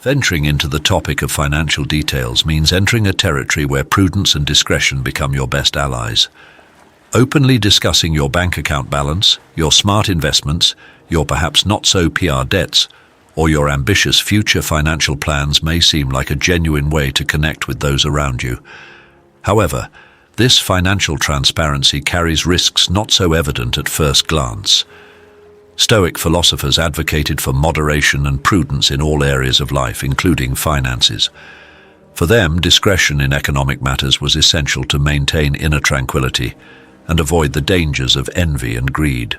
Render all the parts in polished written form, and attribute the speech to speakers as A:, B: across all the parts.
A: Venturing into the topic of financial details means entering a territory where prudence and discretion become your best allies. Openly discussing your bank account balance, your smart investments, your perhaps not-so-PR debts, or your ambitious future financial plans may seem like a genuine way to connect with those around you. However, this financial transparency carries risks not so evident at first glance. Stoic philosophers advocated for moderation and prudence in all areas of life, including finances. For them, discretion in economic matters was essential to maintain inner tranquility and avoid the dangers of envy and greed.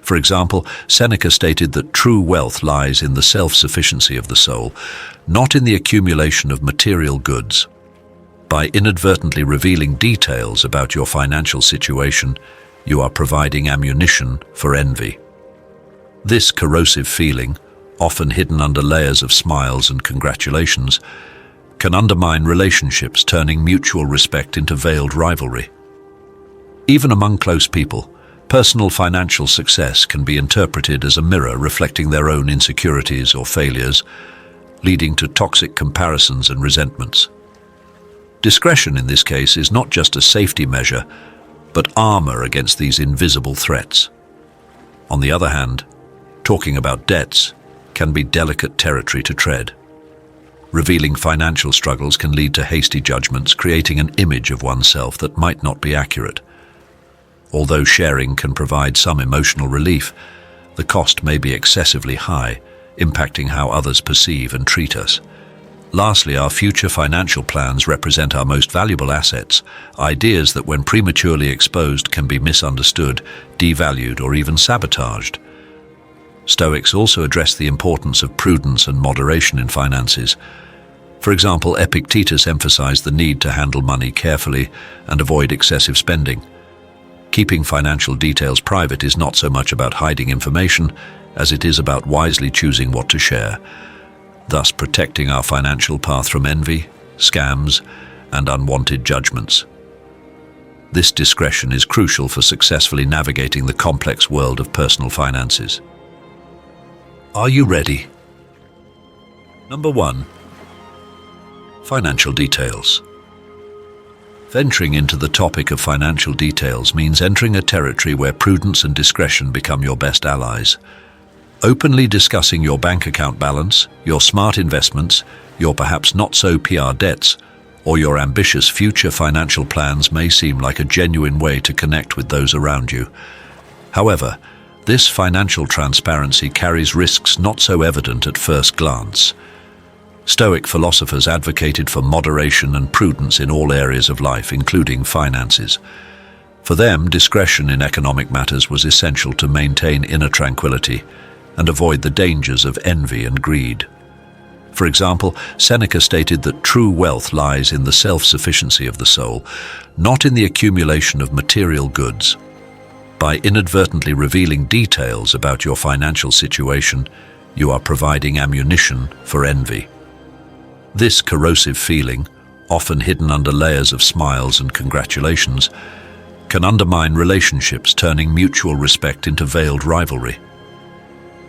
A: For example, Seneca stated that true wealth lies in the self-sufficiency of the soul, not in the accumulation of material goods. By inadvertently revealing details about your financial situation, you are providing ammunition for envy. This corrosive feeling, often hidden under layers of smiles and congratulations, can undermine relationships, turning mutual respect into veiled rivalry. Even among close people, personal financial success can be interpreted as a mirror reflecting their own insecurities or failures, leading to toxic comparisons and resentments. Discretion in this case is not just a safety measure, but armor against these invisible threats. On the other hand, talking about debts can be delicate territory to tread. Revealing financial struggles can lead to hasty judgments, creating an image of oneself that might not be accurate. Although sharing can provide some emotional relief, the cost may be excessively high, impacting how others perceive and treat us. Lastly, our future financial plans represent our most valuable assets, ideas that when prematurely exposed can be misunderstood, devalued, or even sabotaged. Stoics also address the importance of prudence and moderation in finances. For example, Epictetus emphasized the need to handle money carefully and avoid excessive spending. Keeping financial details private is not so much about hiding information as it is about wisely choosing what to share, thus protecting our financial path from envy, scams, and unwanted judgments. This discretion is crucial for successfully navigating the complex world of personal finances. Are you ready? Number 1. Financial details. Venturing into the topic of financial details means entering a territory where prudence and discretion become your best allies. Openly discussing your bank account balance, your smart investments, your perhaps not-so-PR debts, or your ambitious future financial plans may seem like a genuine way to connect with those around you. However, this financial transparency carries risks not so evident at first glance. Stoic philosophers advocated for moderation and prudence in all areas of life, including finances. For them, discretion in economic matters was essential to maintain inner tranquility and avoid the dangers of envy and greed. For example, Seneca stated that true wealth lies in the self-sufficiency of the soul, not in the accumulation of material goods. By inadvertently revealing details about your financial situation, you are providing ammunition for envy. This corrosive feeling, often hidden under layers of smiles and congratulations, can undermine relationships, turning mutual respect into veiled rivalry.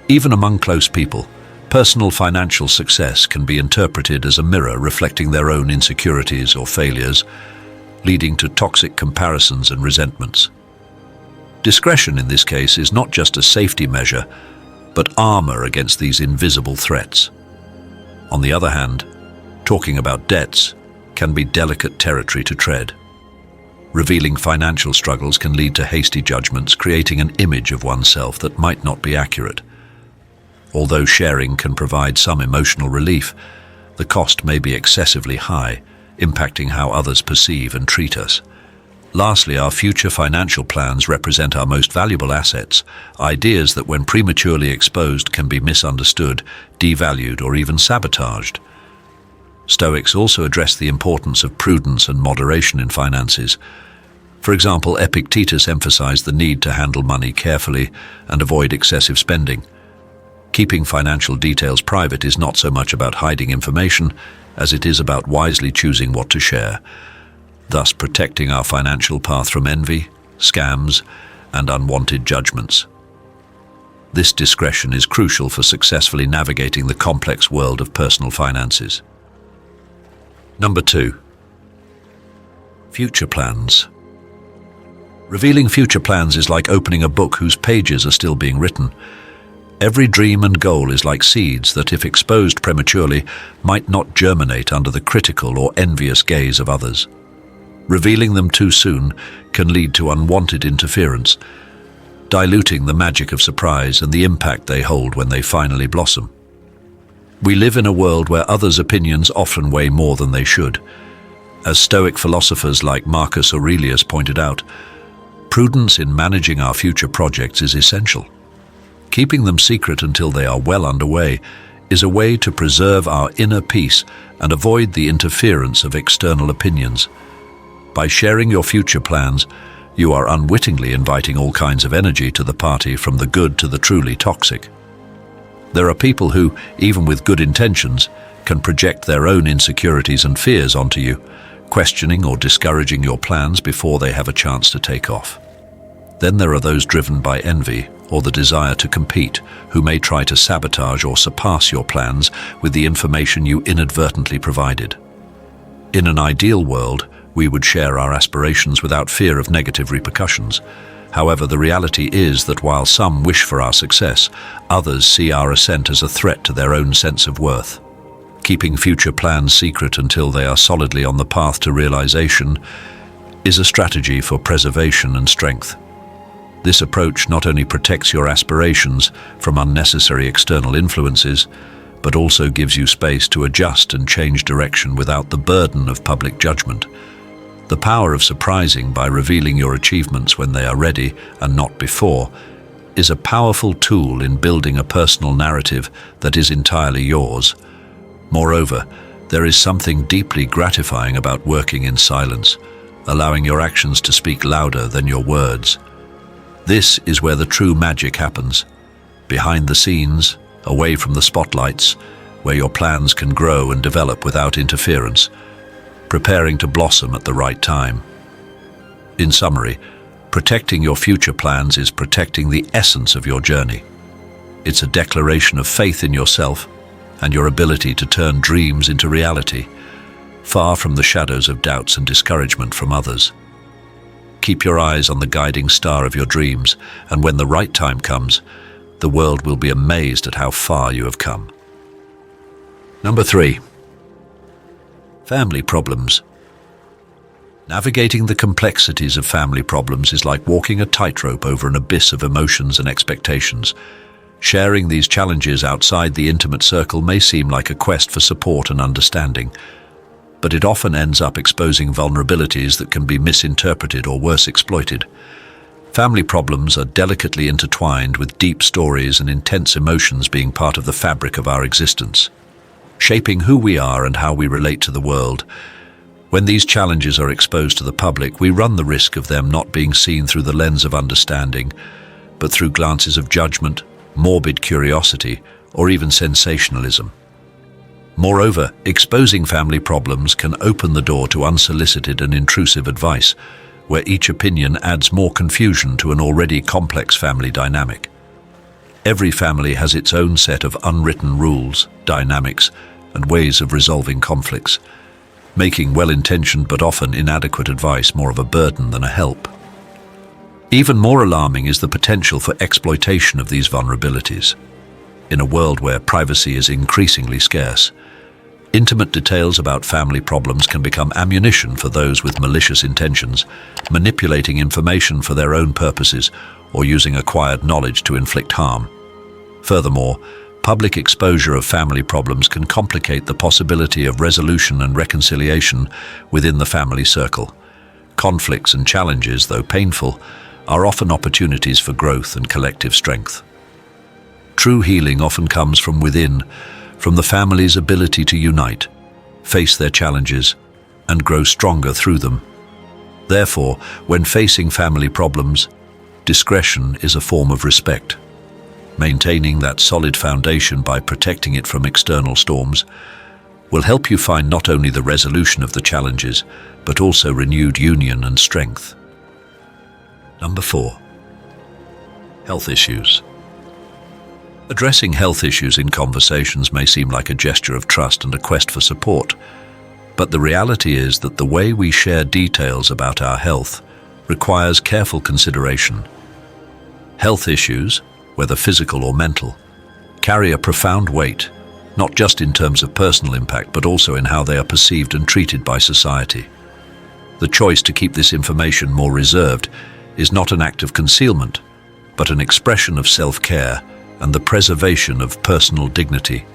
A: Even among close people, personal financial success can be interpreted as a mirror reflecting their own insecurities or failures, leading to toxic comparisons and resentments. Discretion in this case is not just a safety measure, but armor against these invisible threats. On the other hand, talking about debts can be delicate territory to tread. Revealing financial struggles can lead to hasty judgments, creating an image of oneself that might not be accurate. Although sharing can provide some emotional relief, the cost may be excessively high, impacting how others perceive and treat us. Lastly, our future financial plans represent our most valuable assets, ideas that when prematurely exposed can be misunderstood, devalued, or even sabotaged. Stoics also address the importance of prudence and moderation in finances. For example, Epictetus emphasized the need to handle money carefully and avoid excessive spending. Keeping financial details private is not so much about hiding information as it is about wisely choosing what to share, thus protecting our financial path from envy, scams, and unwanted judgments. This discretion is crucial for successfully navigating the complex world of personal finances. Number 2. Future plans. Revealing future plans is like opening a book whose pages are still being written. Every dream and goal is like seeds that, if exposed prematurely, might not germinate under the critical or envious gaze of others. Revealing them too soon can lead to unwanted interference, diluting the magic of surprise and the impact they hold when they finally blossom. We live in a world where others' opinions often weigh more than they should. As Stoic philosophers like Marcus Aurelius pointed out, prudence in managing our future projects is essential. Keeping them secret until they are well underway is a way to preserve our inner peace and avoid the interference of external opinions. By sharing your future plans, you are unwittingly inviting all kinds of energy to the party, from the good to the truly toxic. There are people who, even with good intentions, can project their own insecurities and fears onto you, questioning or discouraging your plans before they have a chance to take off. Then there are those driven by envy or the desire to compete, who may try to sabotage or surpass your plans with the information you inadvertently provided. In an ideal world, we would share our aspirations without fear of negative repercussions. However, the reality is that while some wish for our success, others see our ascent as a threat to their own sense of worth. Keeping future plans secret until they are solidly on the path to realization is a strategy for preservation and strength. This approach not only protects your aspirations from unnecessary external influences, but also gives you space to adjust and change direction without the burden of public judgment. The power of surprising by revealing your achievements when they are ready and not before is a powerful tool in building a personal narrative that is entirely yours. Moreover, there is something deeply gratifying about working in silence, allowing your actions to speak louder than your words. This is where the true magic happens, behind the scenes, away from the spotlights, where your plans can grow and develop without interference, preparing to blossom at the right time. In summary, protecting your future plans is protecting the essence of your journey. It's a declaration of faith in yourself and your ability to turn dreams into reality, far from the shadows of doubts and discouragement from others. Keep your eyes on the guiding star of your dreams, and when the right time comes, the world will be amazed at how far you have come. Number 3. Family problems. Navigating the complexities of family problems is like walking a tightrope over an abyss of emotions and expectations. Sharing these challenges outside the intimate circle may seem like a quest for support and understanding, but it often ends up exposing vulnerabilities that can be misinterpreted or worse, exploited. Family problems are delicately intertwined with deep stories and intense emotions being part of the fabric of our existence, shaping who we are and how we relate to the world. When these challenges are exposed to the public, we run the risk of them not being seen through the lens of understanding, but through glances of judgment, morbid curiosity, or even sensationalism. Moreover, exposing family problems can open the door to unsolicited and intrusive advice, where each opinion adds more confusion to an already complex family dynamic. Every family has its own set of unwritten rules, dynamics, and ways of resolving conflicts, making well-intentioned but often inadequate advice more of a burden than a help. Even more alarming is the potential for exploitation of these vulnerabilities. In a world where privacy is increasingly scarce, intimate details about family problems can become ammunition for those with malicious intentions, manipulating information for their own purposes or using acquired knowledge to inflict harm. Furthermore, public exposure of family problems can complicate the possibility of resolution and reconciliation within the family circle. Conflicts and challenges, though painful, are often opportunities for growth and collective strength. True healing often comes from within, from the family's ability to unite, face their challenges, and grow stronger through them. Therefore, when facing family problems, discretion is a form of respect. Maintaining that solid foundation by protecting it from external storms will help you find not only the resolution of the challenges, but also renewed union and strength. Number 4. Health issues. Addressing health issues in conversations may seem like a gesture of trust and a quest for support, but the reality is that the way we share details about our health requires careful consideration. Health issues, whether physical or mental, carry a profound weight, not just in terms of personal impact, but also in how they are perceived and treated by society. The choice to keep this information more reserved is not an act of concealment, but an expression of self-care and the preservation of personal dignity.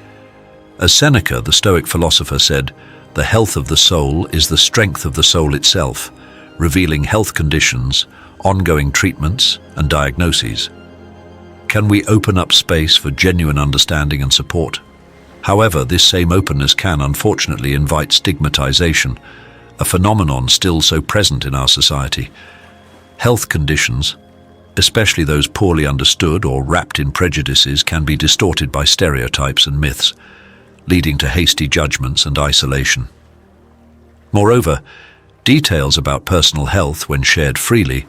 A: As Seneca, the Stoic philosopher, said, "The health of the soul is the strength of the soul itself," revealing health conditions, ongoing treatments, and diagnoses. Can we open up space for genuine understanding and support? However, this same openness can unfortunately invite stigmatization, a phenomenon still so present in our society. Health conditions, especially those poorly understood or wrapped in prejudices, can be distorted by stereotypes and myths, leading to hasty judgments and isolation. Moreover, details about personal health, when shared freely,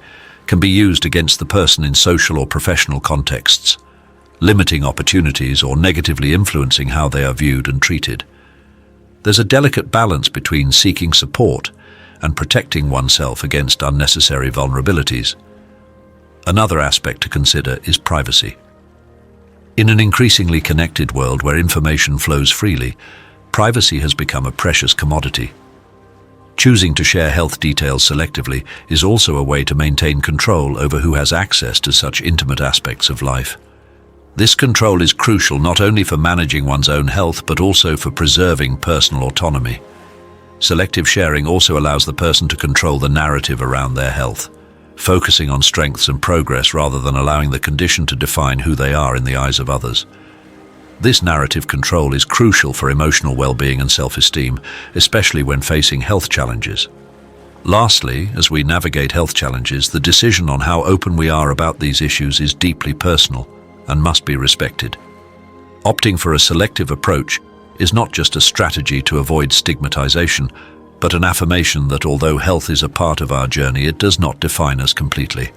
A: can be used against the person in social or professional contexts, limiting opportunities or negatively influencing how they are viewed and treated. There's a delicate balance between seeking support and protecting oneself against unnecessary vulnerabilities. Another aspect to consider is privacy. In an increasingly connected world where information flows freely, privacy has become a precious commodity. Choosing to share health details selectively is also a way to maintain control over who has access to such intimate aspects of life. This control is crucial not only for managing one's own health, but also for preserving personal autonomy. Selective sharing also allows the person to control the narrative around their health, focusing on strengths and progress rather than allowing the condition to define who they are in the eyes of others. This narrative control is crucial for emotional well-being and self-esteem, especially when facing health challenges. Lastly, as we navigate health challenges, the decision on how open we are about these issues is deeply personal and must be respected. Opting for a selective approach is not just a strategy to avoid stigmatization, but an affirmation that although health is a part of our journey, it does not define us completely.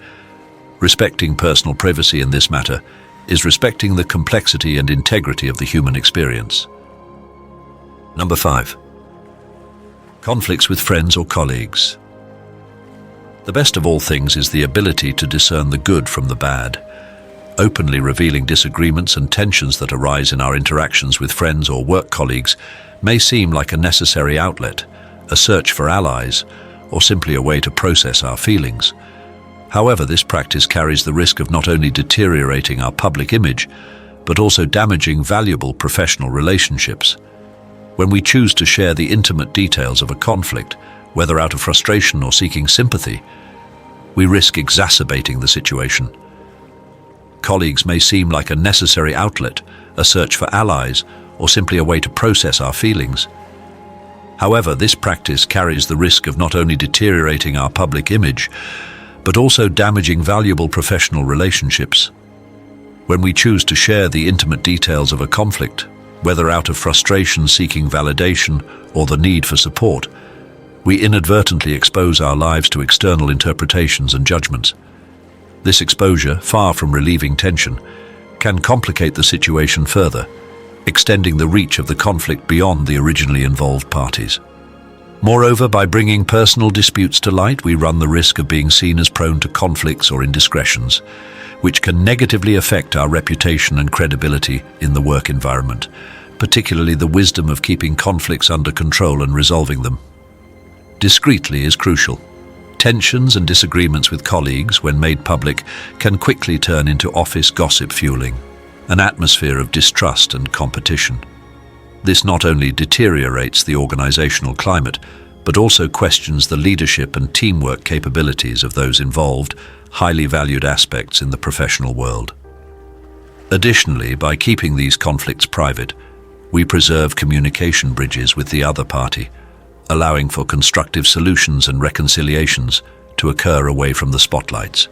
A: Respecting personal privacy in this matter is respecting the complexity and integrity of the human experience. Number 5. Conflicts with friends or colleagues. The best of all things is the ability to discern the good from the bad. Openly revealing disagreements and tensions that arise in our interactions with friends or work colleagues may seem like a necessary outlet, a search for allies, or simply a way to process our feelings. However, this practice carries the risk of not only deteriorating our public image, but also damaging valuable professional relationships. When we choose to share the intimate details of a conflict, whether out of frustration or seeking sympathy, we risk exacerbating the situation. Colleagues may seem like a necessary outlet, a search for allies, or simply a way to process our feelings. However, this practice carries the risk of not only deteriorating our public image, but also damaging valuable professional relationships. When we choose to share the intimate details of a conflict, whether out of frustration seeking validation or the need for support, we inadvertently expose our lives to external interpretations and judgments. This exposure, far from relieving tension, can complicate the situation further, extending the reach of the conflict beyond the originally involved parties. Moreover, by bringing personal disputes to light, we run the risk of being seen as prone to conflicts or indiscretions, which can negatively affect our reputation and credibility in the work environment, particularly the wisdom of keeping conflicts under control and resolving them discreetly is crucial. Tensions and disagreements with colleagues, when made public, can quickly turn into office gossip, fueling an atmosphere of distrust and competition. This not only deteriorates the organizational climate, but also questions the leadership and teamwork capabilities of those involved, highly valued aspects in the professional world. Additionally, by keeping these conflicts private, we preserve communication bridges with the other party, allowing for constructive solutions and reconciliations to occur away from the spotlights.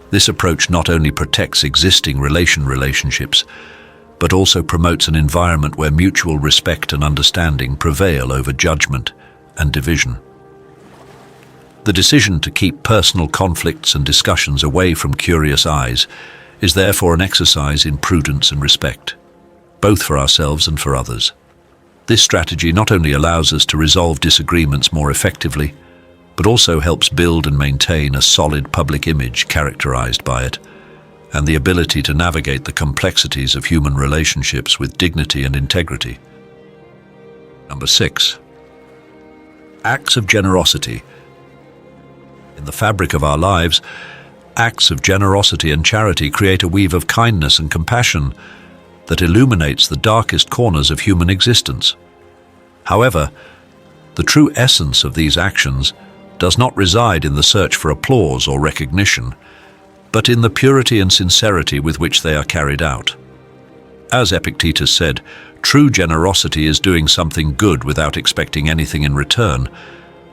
A: This approach not only protects existing relationships, but also promotes an environment where mutual respect and understanding prevail over judgment and division. The decision to keep personal conflicts and discussions away from curious eyes is therefore an exercise in prudence and respect, both for ourselves and for others. This strategy not only allows us to resolve disagreements more effectively, but also helps build and maintain a solid public image characterized by it, and the ability to navigate the complexities of human relationships with dignity and integrity. Number 6. Acts of generosity. In the fabric of our lives, acts of generosity and charity create a weave of kindness and compassion that illuminates the darkest corners of human existence. However, the true essence of these actions does not reside in the search for applause or recognition, but in the purity and sincerity with which they are carried out. As Epictetus said, true generosity is doing something good without expecting anything in return.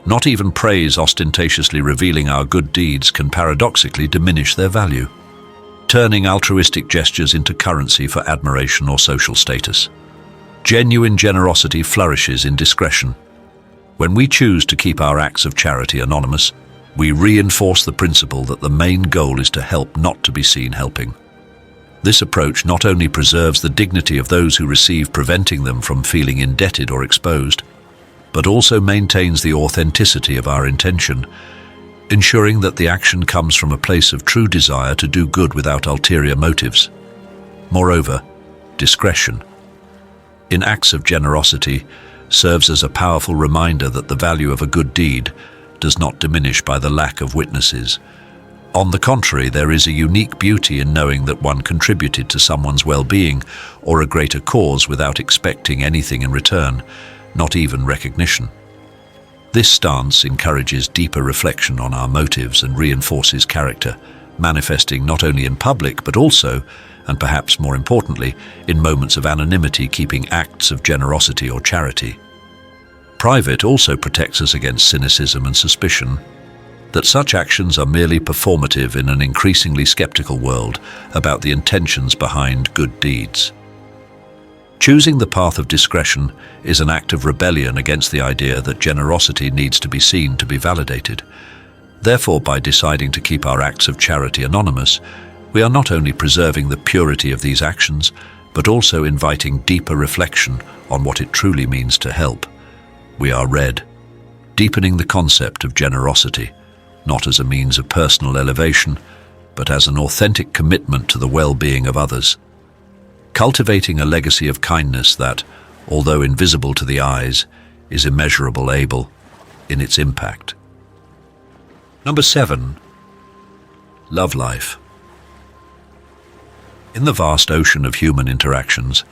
A: Not even praise ostentatiously revealing our good deeds can paradoxically diminish their value, turning altruistic gestures into currency for admiration or social status. Genuine generosity flourishes in discretion. When we choose to keep our acts of charity anonymous, we reinforce the principle that the main goal is to help, not to be seen helping. This approach not only preserves the dignity of those who receive, preventing them from feeling indebted or exposed, but also maintains the authenticity of our intention, ensuring that the action comes from a place of true desire to do good without ulterior motives. Moreover, discretion in acts of generosity serves as a powerful reminder that the value of a good deed does not diminish by the lack of witnesses. On the contrary, there is a unique beauty in knowing that one contributed to someone's well-being or a greater cause without expecting anything in return, not even recognition. This stance encourages deeper reflection on our motives and reinforces character, manifesting not only in public but also, and perhaps more importantly, in moments of anonymity, keeping acts of generosity or charity private also protects us against cynicism and suspicion that such actions are merely performative in an increasingly skeptical world about the intentions behind good deeds. Choosing the path of discretion is an act of rebellion against the idea that generosity needs to be seen to be validated. Therefore, by deciding to keep our acts of charity anonymous, we are not only preserving the purity of these actions, but also inviting deeper reflection on what it truly means to help. We are deepening the concept of generosity, not as a means of personal elevation, but as an authentic commitment to the well-being of others, cultivating a legacy of kindness that, although invisible to the eyes, is immeasurable in its impact. Number 7. Love life. In the vast ocean of human interactions,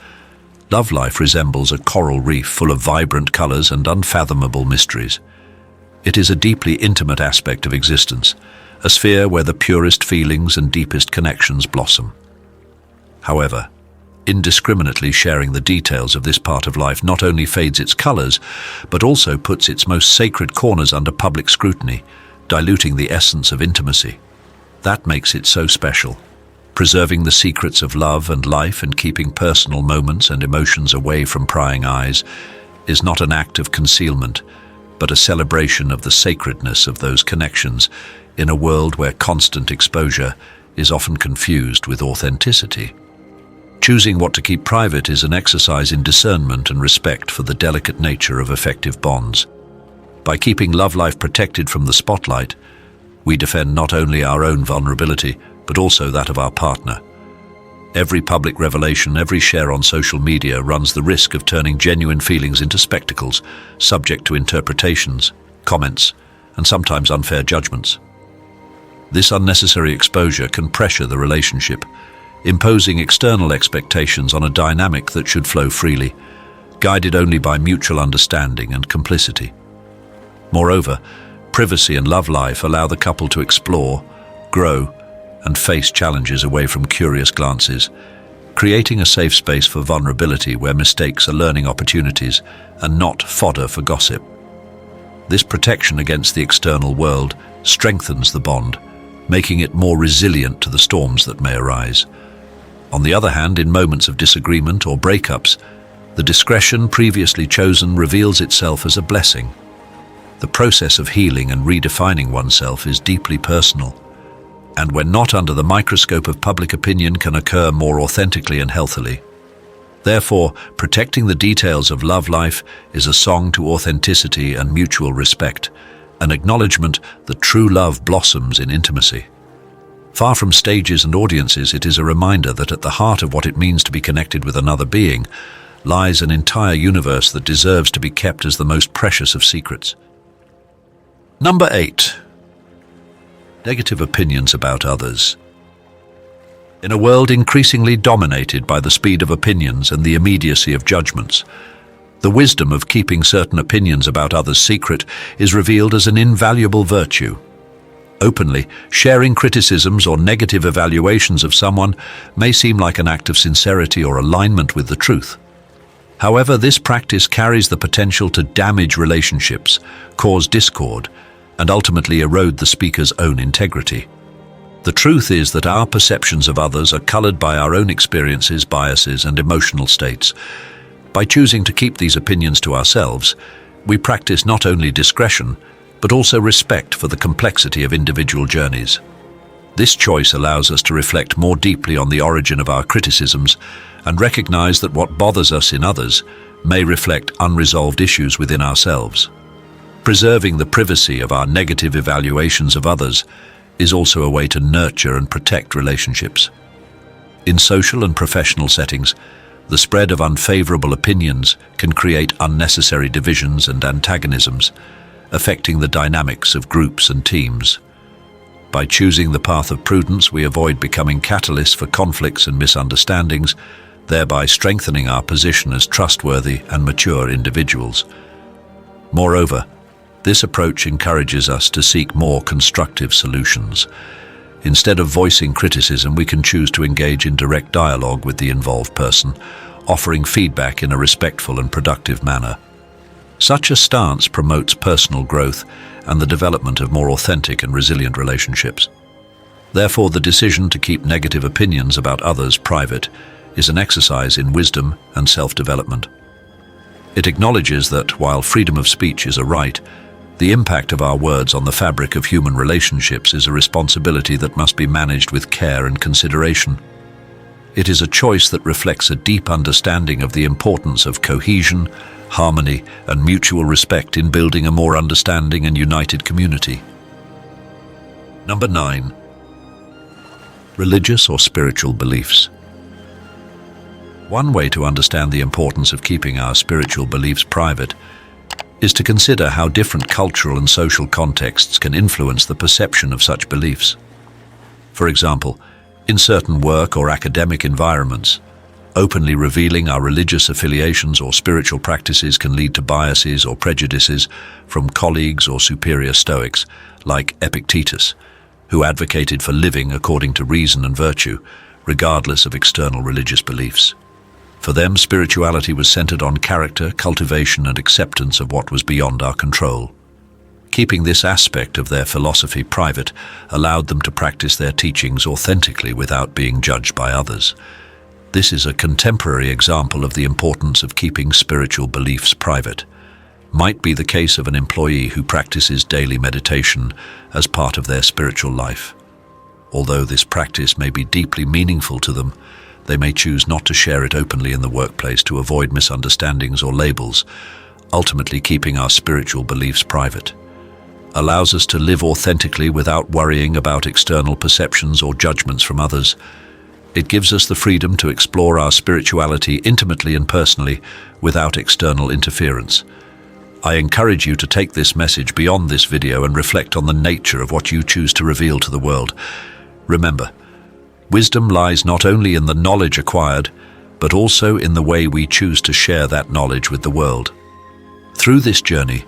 A: love life resembles a coral reef full of vibrant colors and unfathomable mysteries. It is a deeply intimate aspect of existence, a sphere where the purest feelings and deepest connections blossom. However, indiscriminately sharing the details of this part of life not only fades its colors, but also puts its most sacred corners under public scrutiny, diluting the essence of intimacy. That makes it so special. Preserving the secrets of love and life and keeping personal moments and emotions away from prying eyes is not an act of concealment, but a celebration of the sacredness of those connections in a world where constant exposure is often confused with authenticity. Choosing what to keep private is an exercise in discernment and respect for the delicate nature of effective bonds. By keeping love life protected from the spotlight, we defend not only our own vulnerability, but also that of our partner. Every public revelation, every share on social media runs the risk of turning genuine feelings into spectacles, subject to interpretations, comments, and sometimes unfair judgments. This unnecessary exposure can pressure the relationship, imposing external expectations on a dynamic that should flow freely, guided only by mutual understanding and complicity. Moreover, privacy and love life allow the couple to explore, grow, and face challenges away from curious glances, creating a safe space for vulnerability where mistakes are learning opportunities and not fodder for gossip. This protection against the external world strengthens the bond, making it more resilient to the storms that may arise. On the other hand, in moments of disagreement or breakups, the discretion previously chosen reveals itself as a blessing. The process of healing and redefining oneself is deeply personal. and when not under the microscope of public opinion can occur more authentically and healthily. Therefore, protecting the details of love life is a song to authenticity and mutual respect, an acknowledgement that true love blossoms in intimacy. Far from stages and audiences, it is a reminder that at the heart of what it means to be connected with another being lies an entire universe that deserves to be kept as the most precious of secrets. Number 8. Negative opinions about others. In a world increasingly dominated by the speed of opinions and the immediacy of judgments, the wisdom of keeping certain opinions about others secret is revealed as an invaluable virtue. Openly, sharing criticisms or negative evaluations of someone may seem like an act of sincerity or alignment with the truth. However, this practice carries the potential to damage relationships, cause discord, and ultimately erode the speaker's own integrity. The truth is that our perceptions of others are colored by our own experiences, biases, and emotional states. By choosing to keep these opinions to ourselves, we practice not only discretion, but also respect for the complexity of individual journeys. This choice allows us to reflect more deeply on the origin of our criticisms and recognize that what bothers us in others may reflect unresolved issues within ourselves. Preserving the privacy of our negative evaluations of others is also a way to nurture and protect relationships. In social and professional settings, the spread of unfavorable opinions can create unnecessary divisions and antagonisms, affecting the dynamics of groups and teams. By choosing the path of prudence, we avoid becoming catalysts for conflicts and misunderstandings, thereby strengthening our position as trustworthy and mature individuals. Moreover, this approach encourages us to seek more constructive solutions. Instead of voicing criticism, we can choose to engage in direct dialogue with the involved person, offering feedback in a respectful and productive manner. Such a stance promotes personal growth and the development of more authentic and resilient relationships. Therefore, the decision to keep negative opinions about others private is an exercise in wisdom and self-development. It acknowledges that, while freedom of speech is a right, the impact of our words on the fabric of human relationships is a responsibility that must be managed with care and consideration. It is a choice that reflects a deep understanding of the importance of cohesion, harmony, and mutual respect in building a more understanding and united community. Number 9. Religious or spiritual beliefs. One way to understand the importance of keeping our spiritual beliefs private is to consider how different cultural and social contexts can influence the perception of such beliefs. For example, in certain work or academic environments, openly revealing our religious affiliations or spiritual practices can lead to biases or prejudices from colleagues or superior Stoics, like Epictetus, who advocated for living according to reason and virtue, regardless of external religious beliefs. For them, spirituality was centered on character, cultivation, and acceptance of what was beyond our control. Keeping this aspect of their philosophy private allowed them to practice their teachings authentically without being judged by others. This is a contemporary example of the importance of keeping spiritual beliefs private. Might be the case of an employee who practices daily meditation as part of their spiritual life. Although this practice may be deeply meaningful to them, they may choose not to share it openly in the workplace to avoid misunderstandings or labels. Ultimately, keeping our spiritual beliefs private allows us to live authentically without worrying about external perceptions or judgments from others. It gives us the freedom to explore our spirituality intimately and personally without external interference. I encourage you to take this message beyond this video and reflect on the nature of what you choose to reveal to the world. Remember, wisdom lies not only in the knowledge acquired, but also in the way we choose to share that knowledge with the world. Through this journey,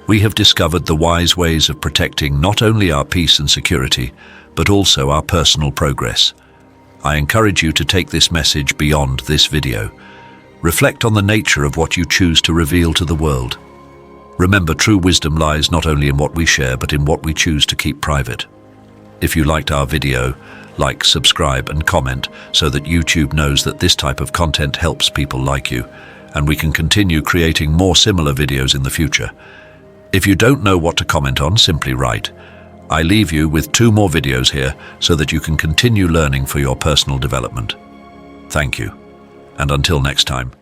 A: we have discovered the wise ways of protecting not only our peace and security, but also our personal progress. I encourage you to take this message beyond this video. Reflect on the nature of what you choose to reveal to the world. Remember, true wisdom lies not only in what we share, but in what we choose to keep private. If you liked our video, like, subscribe, and comment so that YouTube knows that this type of content helps people like you, and we can continue creating more similar videos in the future. If you don't know what to comment on, simply write, I leave you with 2 more videos here so that you can continue learning for your personal development. Thank you, and until next time.